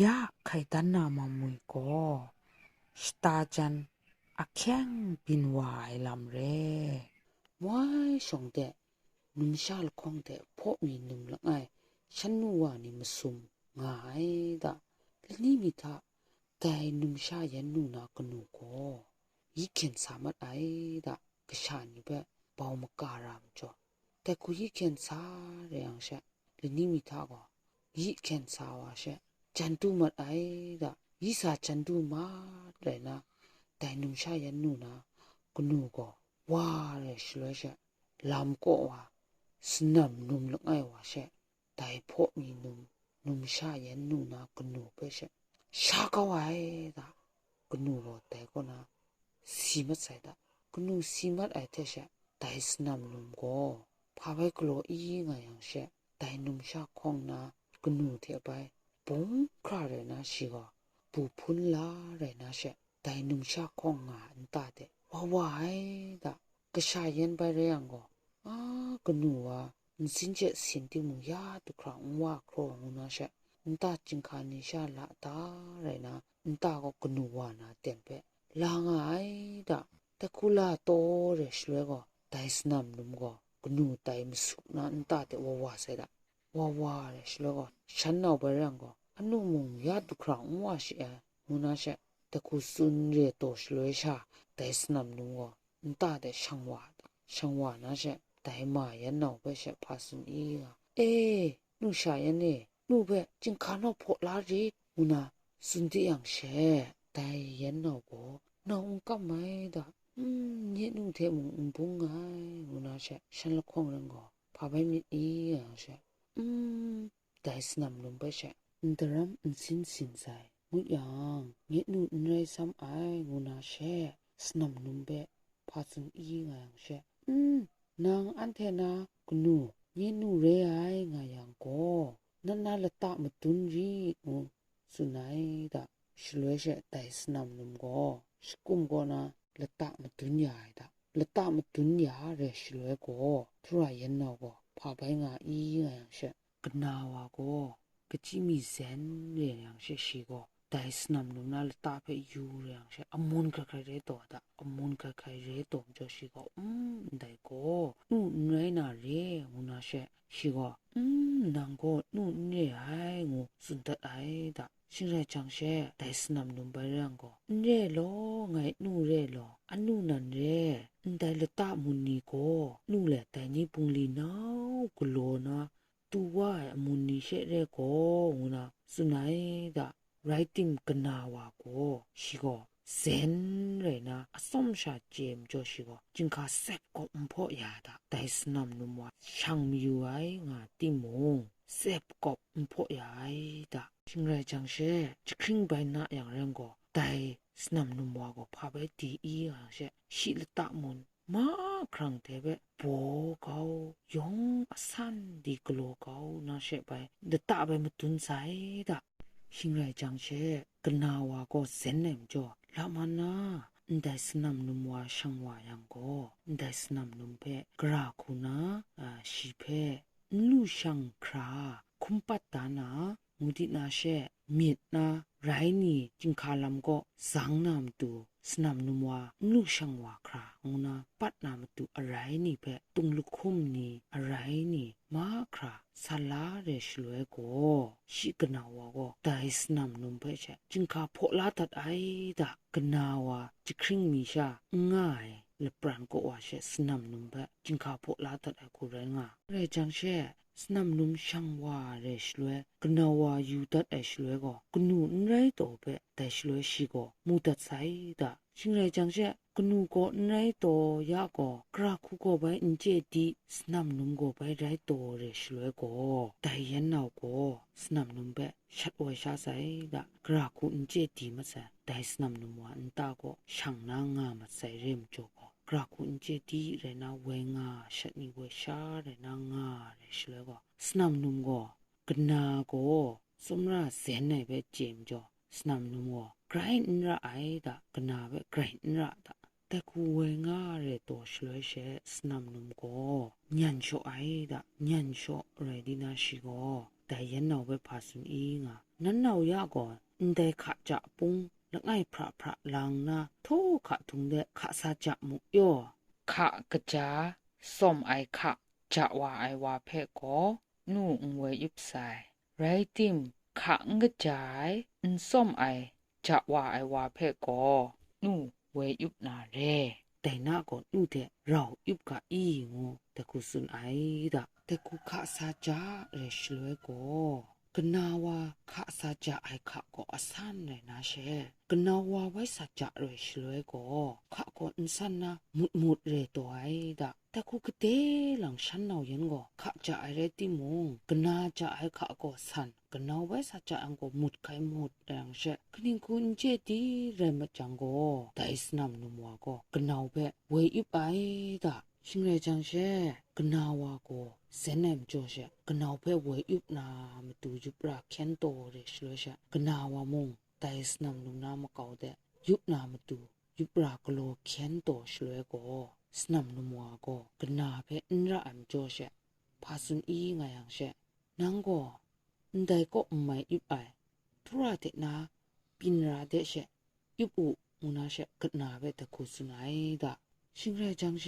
ยะไข่ตันนามามุยก็สตาจันอาแข้งบินวายลำเร่วายสองเดะนุมชาลคงเดะพอมีนุมละไงฉันนัวนี่มาซุมง่ายดะและนี่มีท่าแต่นุมชายันนูนากนูก็ยิ่งเขียนสามารถไอ้ดะกระชานี่แบบเบามากการามจ่อแต่กูยิ่งเขียนสาเรียงเชะและนี่มีท่าก็ยิ่งเขียนสาวเชะจันตูมัดไอ้ดะยิ่งสาจันตูมาเลยนะแต่นุมชายันนูนะกนูก็ว่าเลยสวยเชะลำก็ว่าสนับนุมละไงวะเชะแต่พอมีนุมชายันนูนะกนูไปเชะชาก็ไว้ดะกนูก็แต่ก็นะสีมัดใส่ดะกนูสีมัดไอ้เทเชะแต่สนับนุมก็พาไปกลัวอีไงยังเชะแต่นุมชาคงนะกนูเทียไปปุ้งคราเลยนะชิก็ปูพุนลาเลยนะเชะแต่นุมชาคงงาอันตาเดว่าว่าไอ้ดะกระชายเย็นไปเรียงก็กนูว่าสินเจสินที่มุยาตุครางว่าครองนะเชะอันตาจิงคานิชาละตาเลยนะอันตาก็กนูว่านะเต็มเปลางไอ้ดะแต่คุลาโตเรชเลยก็แต่สนามนุมก็กนูแต่มสุนะอันตาเตว่าว่าเสดะว่าเรชเลยก็ฉันเอาไปเรียงก็อันนู้มุงยาตุครางว่าเชะมุนาเชะแต่คุสุนเรโตชเลยชาแต่สนามนุมก็อันตาเตช่างว่านะเชะแต่มายันเอาไปเชะพาสุนอีกนูชายันเนี่ยนูเปจิงคานอพอลารีมุนาสุนที่ยังเชะแต่ยันเอาก็น้องก็ไม่ดะเนี่ยนูเทมุงบุงไงมุนาเชะฉันละคงเรื่องก็พาไปมิดอีอ่ะเชะแต่สนามลมไปเชะดรัมสินใจมุดยังเนี่ยนูไรซ้ำไอมุนาเชะสนามลมเปพาสุนอีไงเชะนางอันเทนากนูเนี่ยนูเรไอไงยังก็นั่นน่าละตะมาตุนรีสุนัยดะชลวยเชะแต่สนามลมก็สกุมก็นะละตะมาตุนยาดะละตะมาตุนยาเรชลวยก็ทุรายันนอก็พาไปงาอีไงยังเชะกนาวาก็กะจิมีเซนเรียยังเชะชีก็แต่สนามลมน่าละตะไปอยู่เรียงเชะอมุนกะใครเรตัวดะอมุนกะใครเรตัวจอชีก็ได้ก็นู่นไรนาเรมุนาเชะชีก็นางก็นู่นเนี่ยไอ้งูสุดท้ายดะชิงไรจังเช่แต่สนามนุมไปเรื่องก็เร่หรอไงนู่เร่หรออันนู่นนั่นเร่แต่ละตามุนนี่ก็นู่แหละแต่นี่ปุงลีน้าวกโลนะตัวมุนนี่เช่เร่ก็งูนะสุนัยดะไรติมกันนาวาก็ชิก็เซนเลยนะอสมชาเจมจอชิก็จึงข้าเซ็กก็พอยาดะแต่สนามนุมว่าช่างมีอยู่ไอ้งาติมงเซ็บก็พอยาดะชิงไรจังเช่จะครึ่งใบหน้าอย่างเร่งก็แต่สนามนุมว่าก็พาไปตีอีอ่ะเช่ชิลตะมุนมาครั้งเทเบโบเกายองสันดีกโลเกาน่าเช่ไปเดตะไปมาตุนใจดะชิงไรจังเช่กนาวาก็เซนเนมจ่อละมันนะได้สนามนุมว่าช่างว่ายังก็ได้สนามนุมเปกราคุณาชีเปลูช่างคราคุมปัตตานามุดินาเชมีดนาไรนี่จิงคาลัมก็สังนามตูสนามนุมว่าลูช่างว่าคราองนาปัตนามตูอะไรนี่เปตุงลุคุมนี่อะไรนี่มาคราสลาเรชลวยก็ชิกนาวาก็ได้สนามนุมเปเชจิงคาพอลาตัดไอดะกนาวาจิคริงมีชาง่ายและปรานก็ว่าเชสนามนุมเปจิงคาพอลาตัดไอกูเรงาเรจังเชสนามนุมช่างว่าเรชลวยกนาวายูตัดไอชลวยก็กนูนไรโตเปแต่ชลวยชิก็มูตัดไซดะชิงไรจังเชกนูก็ไรโตยาก็กราคูก็ไปอินเจดีสนามนุมก็ไปไรโตเรชลวยก็แต่ยันนาวก็สนามนุมเปชัดไว้ชาไซดะกราคูอินเจดีมาซะแต่สนามนุมว่าอันตาก็ช่างนางามาใส่เรมโจก็กราคูอินเจดีเรนาเวงาชัดนี่เวชาเรนางาเรชลวยก็สนามนุมก็กนาก็สมราเสนในเปเจมจ่อสนามนุมก็ไกรน์ระไอดะกนาเปไกรน์ระดะแต่คูเวงาเรตัวชลวยเชสนามนุมก็ยันโชไอดะยันโชเรดินาชิก็แต่ยันเอาไปพาสุนอีงา นั้นเนายาก่อนได้ขะจะปุงละไงพระลางนะโทขะทุงเดขะซาจะมุโยขะกะจาส้มไอขะจะว่าไอว่าเพก็นู่งเวยุบใส่ไรติมขะงกะจายส้มไอจะว่าไอว่าเพก็นู่เวยุบนาเรแต่หน้าก่อนนู่เดเรายุบกะอีงูแต่กูสุนไอดะแต่กูขะซาจะเรชลวยก็กนาวาขะซาจะไอขะก็อสันเลยนะเชกนาวาไว้ซาจะเรชลวยก็ขะก็อินสันนะมุดเรตัวไอดะแต่กูกเตหลังฉันเอายันก็ขะจะไอเรติมงกนาจะไอขะก็สันกนาวไว้ซาจะอังก็มุดไขมุดแรงเชคนิงคุณเจดีเรมจังก็แต่อิสนามนุมัวก็กนาวเบเวยุบไอดะชิงเรจังเชกนาวาก็เซนเนมจ่อเชกนาวเบเวยุบนามตูยุบราเคนโตเรชเลเชกนาวามงแต่อิสนามนุนามเกาเดยุบนามตูยุบรากโลเคนโตชเลก็สนามนุมัวก็กนาเบอินระอัมจ่อเชพาสุนอีไงยังเชนังก็ได้ก็ไม่ยุบไอทุระเดนาปินราเดเชยุบอุมุนาเชกนาเบตะคุสุนัยดะชิงเรจังเช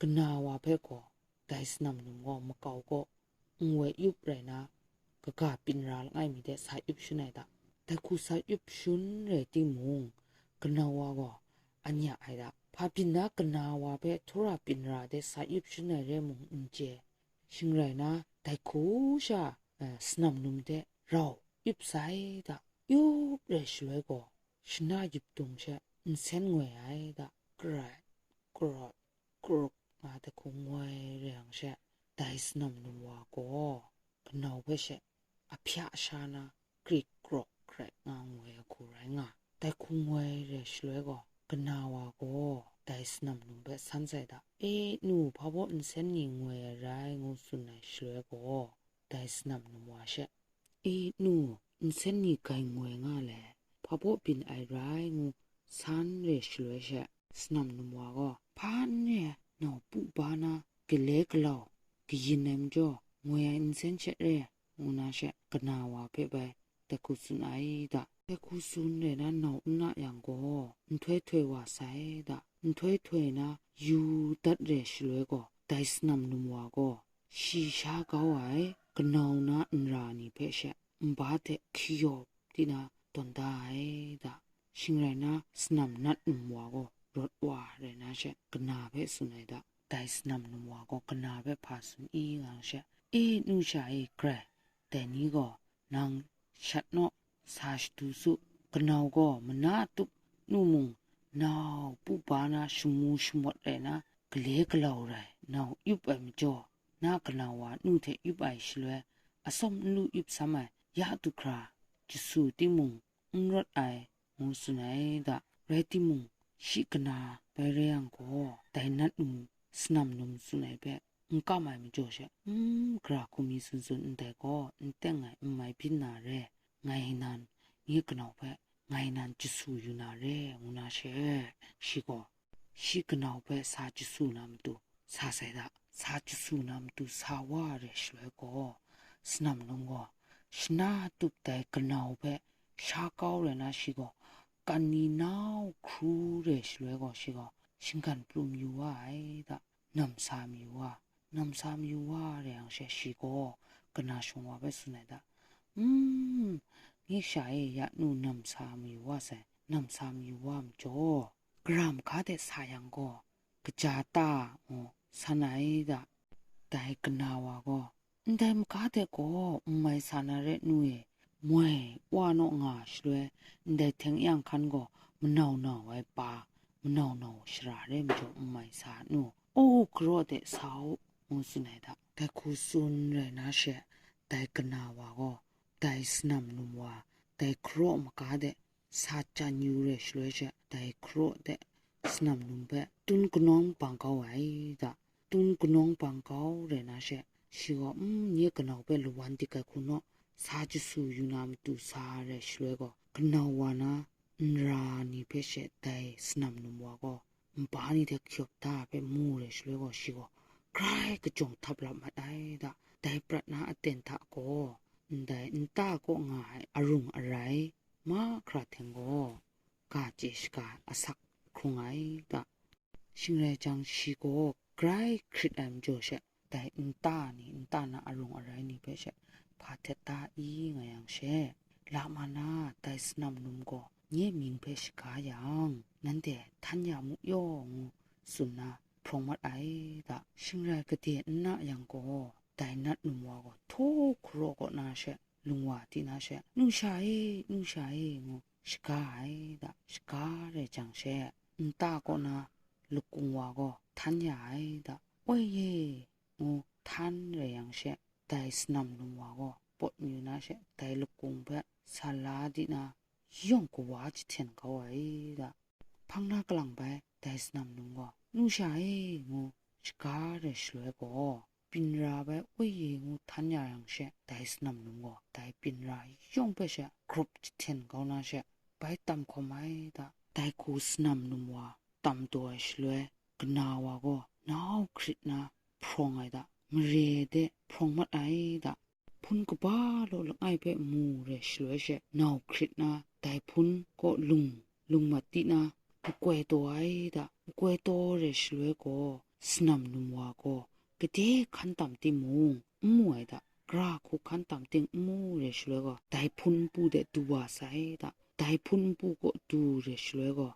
กนาวาเบก็แต่สนามนุงอมเกาก็งวยยุบไรนะก็กาปินราลไงมีเดสายยุบชุนัยดะแต่คุสายยุบชุนเรติมุงกนาวาก็อันยาไอดะพาปินนะกนาวาเบทุระปินราเดสายยุบชุนัยเรมุงอุนเจชิงไรนะแต่คูชาสนามนุมเดเรายุบสายดะยุบเรชเลยก็ชนะยุบตรงเชอินเซนงวยไอดะกรายกรอดกรกมาแต่คงงวยเรียงเชแต่สนามนุมว่าก็กนาวเบเชอภิอาชานะกรีกกรอกแกรงางวยคูไรงาแต่คงงวยเรชเลยก็กนาวาก็แต่สนามนุมเบสันใจดะหนูพะบ่อินเซนยิงงวยไรงูสุนัยชเลยก็แต่สนามนุมว่าเชหนูอินเซนนี่ไกงวยงาแลพะบ่ปินไอไรงูสันเรชเลยเชสนามนุมว่าก็พานเนี่ยนอปุบานะกเลกลาวกยินเนมจ่องวยอินเซนเชเรงูนาเชกนาวาเปไปแต่กุสุนไอดะแต่กุสุนเรนะนออุนะยังก็อุนถวยว่าไซดะอุนถวยนะยูตัดเรชเลยก็แต่สนามนุมว่าก็ชีชาเกาไอกนาวนะอินรานีเพเชบาเตคิโยตินะตอนได้ดะชิงไรนะสนามนัดนุมว่าก็รถว่าเรนะเชกนาเพสุนัยดะแต่สนามนุมว่าก็กนาเพพาสุนอีงังเชนูชาแกรแต่นี้ก็นางชัดเนาะซาชตุสุกนาวก็มันนาตุนูมุงนาวปุบานาชมูชมดเลยนะกเลกลาวไรนาวยุบไอมจ่อนากนาวานูเทยุบไอชลวยอสมนูยุบสมัยยาตุคราจิสูติมุงรถไอมูสุนัยดะไรติมุงชิกนาไปเรียงก็แต่นัดนุสนามนุมสุนัยเปก็ไม่มีจ่อเชกราคุมีสุนแต่ก็แต่ไงไม่พินาเรไงนั้นนี่กนาวเปไงนั้นจิสูอยู่นาเรมุนาเชชิกนาวเปซาจิสูนามตุซาไซดะซาจิสูนามตุซาวาเรชเลยก็สนามนุงก็ชนะตุแต่กนาวเปชาเก้าเลยนะชิก็กันนี่นาวครูเรชเลยก็ชิก็ชิงกันปลุมอยู่ว่าไอ้ดะนำสามีว่านำสามีว่าเรียงเชชิก็กนาชงว่าไปสุนัยดะนี่ชายอยากนูนำสามีว่าเสนำสามีว่ามจ่อกรามคาเดสายังก็กจาตาสนัยดะแต่กนาวาก็แต่มคาเดก็ไม่สานาเรนุยมวยว่านงาชเลยแต่เทงยังคันก็มันนาวไว้ปามนาวชราเรมจ่อไม่สานูกรอเดสาวมุสุนัยดะแต่คุซุนเลยนะเชแต่กนาวาก็แต่สนามนุมว่าแต่ครอมกาเดซาจานิวเรชเลยเชแต่ครอเดสนามนุมเปตุนกนองปังเกาไว้ดะตุนกนองปังเกาเรนะเชชิว่าเนี่ยกนาวเปลวันติกะคุโนซาจิสูยูนามตุซาเรชเลยก็กนาวานะรานีเพเชแต่สนามนุมว่าก็บานี่เด็กขบตาไปมูเรชเลยก็ชิว่าใครก็จงทับลับมาได้ดะแต่ปรารถนาเต็นทะก็ ได้ตาก็ง่ายอรุณอะไรมาคราเทงโกกาเจสกาอสักคงไงตะชิงเรจังชิโกไกรคริตแอมโจเชได้ตานี่ตานะอรุณอะไรนี่เปเชพาเทตาอีไงยังเชลามานาได้สนำนุมก็เนี่ยมิงเพชกายังนั่นเดทันยามุโยงสุนนะพรหมัดไอตะชิงเรกเตียนนะยังก็ได้นัดนุมวาก็ทุกครก็นาเชลุงว่าที่นาเชนุ่งชายงสกายดะสกาเรจังเชตาก็นาลุกุงวาก็ทันยาไอดะโอ้ยเยงูทันเรยังเชได้สนำนุมวาก็ปดอยู่นาเชได้ลุกุงเปซาลาดินาย่องก็ว่าจิเทนเขาไว้ดะพังนากลางไปได้สนำนุมก็นุ่งชายงูสกาเรสวยก็ปินราไปโอ้ยงูทันยายังเชได้สนำนุมก็ได้ปินราย่องไปเชครบจิเทนเขานาเชไปตำเขาไม่ดะได้คูสนำนุมว่าตำตัวสวยกนาวาก็นาวคริตนะพรองไอดะมเรเดพรองมัดไอดะพุนก็บ้าโลลงไอเปมูเรสวยเชนาวคริตนะได้พุนก็ลุงมัดตินะกวยตัวไอดะกวยตัวเรสวยก็สนำนุมว่าก็กเดขันตำติมุงมวยดะกราคุขันตำติงมูเรสวยก็ได้พุนปูเดตัวไซดะได้พุนปูก็ดูเรสวยก็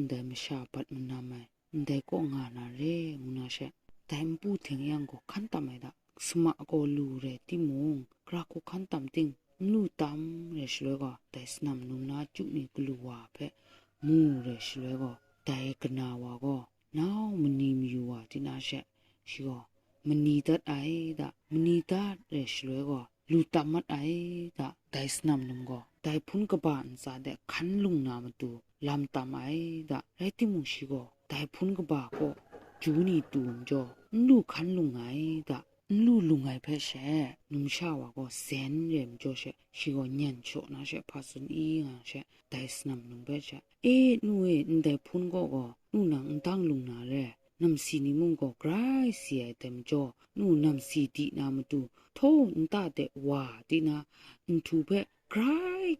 ได้ไม่ชาปัดมันนำไมได้ก็งานาเร่มุนาเชได้ปูถึงยังก็ขันตำไมดะสมาก็ลูเรติมุงกราคุขันตำติงนูตำเรสวยก็ได้สนำนุนาจุนี่กลัวเพมูเรสวยก็ได้กนาวาก็น้าวมันนีมีอยู่ว่าที่นาเชชิก็มันนีดัดไอดะมันนีดัดเรสวยก็ลูตำมัดไอดะได้สนำนุก็ได้พุนกบาลซาเดขันลุงนามาตูลำตามไอดะไรติมุชิโกได้พุนกบาก็จูนี่ตูมจ่อลูขันลุงไอดะลูลุงไอเพเชนุมชาวาก็เซนเรมจ่อเชชิโกเนียนโชนาเชพาสุนอีงาเชได้สนำนุเพเชนูได้พุนก็นูนังตั้งลุงนาเรนำสีนิมุงก็ไกรเสียเต็มจ่อนูนำสีดีนามาตูโทนตาเดว่าดีนาทูเพใคร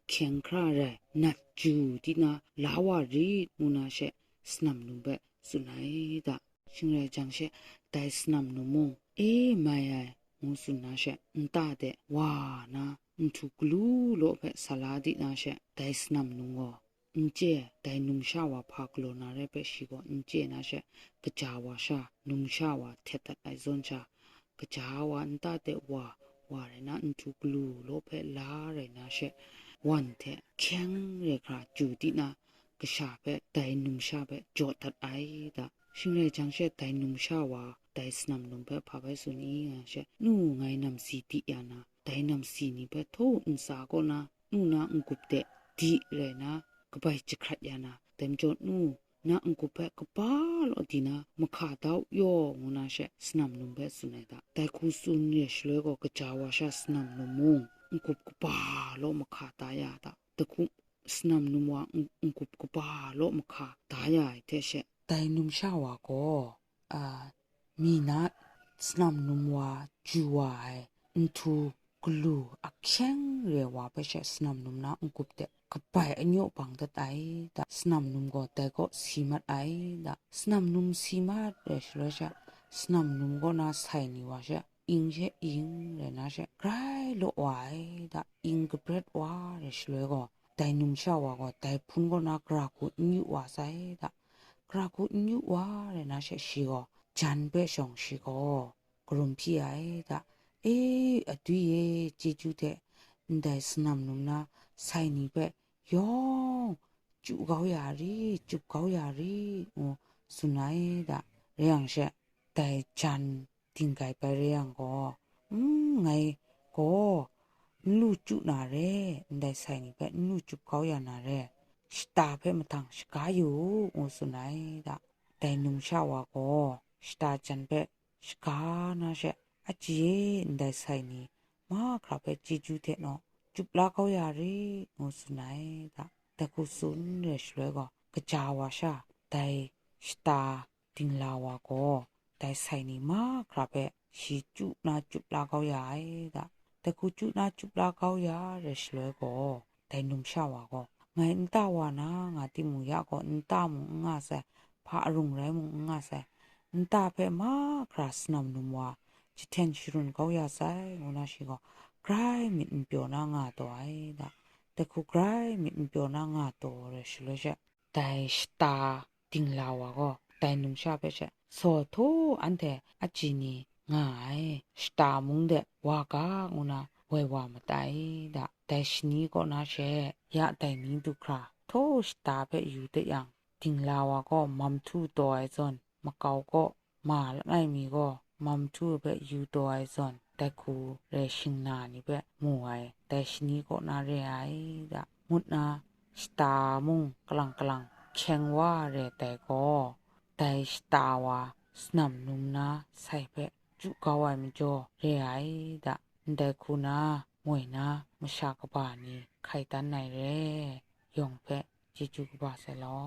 แข็งคราเรนัดจูดีนาลาวารีมุนาเชสนำนุเบสุนัยดาชิงเรจังเชได้สนำนุมงไม่ไอมุสุนาเชตาเดว่านาทูกลูโลเบสลาดีนาเชได้สนำนุงอเจได้นุมชาวาพากโลนาเรเปชิโกเจนาเชกจาวาชานุมชาวาเทตัดไอซอนชากจาวาตาเดว่าเรนะทูกลูโลเปลาเรนะเชวันเทแข็งเรคราจูดินะกชาเปไดนุมชาเปจอดัดไอดะชิงเรจังเชไดนุมชาวาไดสนำนุมเปพาไปสุนีเชนูไงนำสีติยานะไดนำสีนี่เปโทอุนสาโกนะนูนะกุบเตดีเรนะกบายจิครัดยานะเต็มจอนูna angku pe kapal odina makha daw yo nguna she snam num be suneda dai khu sun ye shle go kachawa sha snam num mung angku pa lo makha ta ya da ta khu snam num wa angku pa lo makha ta ya te she dai num sha wa go a mi na snam num wa juwa into glu akheng re wa pe she snam num na angku te kapai anyo pang da tai da snam num go ta go simat ai da snam num simat re sha snam num go na sai ni wa sha ing je ing re na sha krai lo wai da ing bread wa re shlo go dai num sha wa go dai phun go na kra ku nyu wa sai da kra ku nyu wa re na sha shi go jan be shong shi go grum phi ai da atui ye ji ju de dai snam num na sai ni be yo chu gao ya ri sunai da reang she dai chan ting kai pa reang go ngai go lu chu na re dai sai ni pe lu chu gao ya na re sta pe matang shka yu sunai da dai num sha wa go sta chan pe shka na she aji dai sai ni ma kra pe ji ju de noจุบลาเขายารีงูสุนัยดะแต่กูสุนเรชเลยก็กระจาวาชาแต่สตาติงลาวาก็แต่ใส่นี่มากครับเปชีจุนาจุบลาเขายาดะ แต่กูจุน่าจุบลาเขายาเรชเลยก็แต่นุ่มชาวก็ไงอินตาวานะงาติมุยาก็อินตามุงงาเสพารุงไรมุงงาเสอินตาเพ่มาคราสนำนุ่มว่าจิเทนชรุนเขายาไซงูนาชิก็ไกรมิดเปียวนะงาตัวไอ้ดะแต่กูไกรมิดเปียวนะงาตัวเรชเลยจ้ะแต่สตาติงลาวก็แต่นุ่มชาเปจ้ะโซทูอันเดอจินีง่ายสตามุงเดวากาอุนาเววามาไตดะแต่ชนีก็น่าเชยะแต่นี้ดูคราโทสตาเปอยู่แต่ยังติงลาวก็มัมทูตัวไอซอนมาเกาก็มาแล้วไอมีก็มัมทูเปอยู่ตัวไอซอนแต่คูเรชิงนานี่เปมัวไอแต่ชนีก็น่าเรไอดะมุดนาสตามุงกลังเชงว่าเรแต่ก็แต่สตาวาสนำนุมนาใส่เปจุกาวไอมจ่อเรไอดะแต่คูนามวยนามชากบานีไข่ตันไหนเรยองเปจิจุกบาเสลอ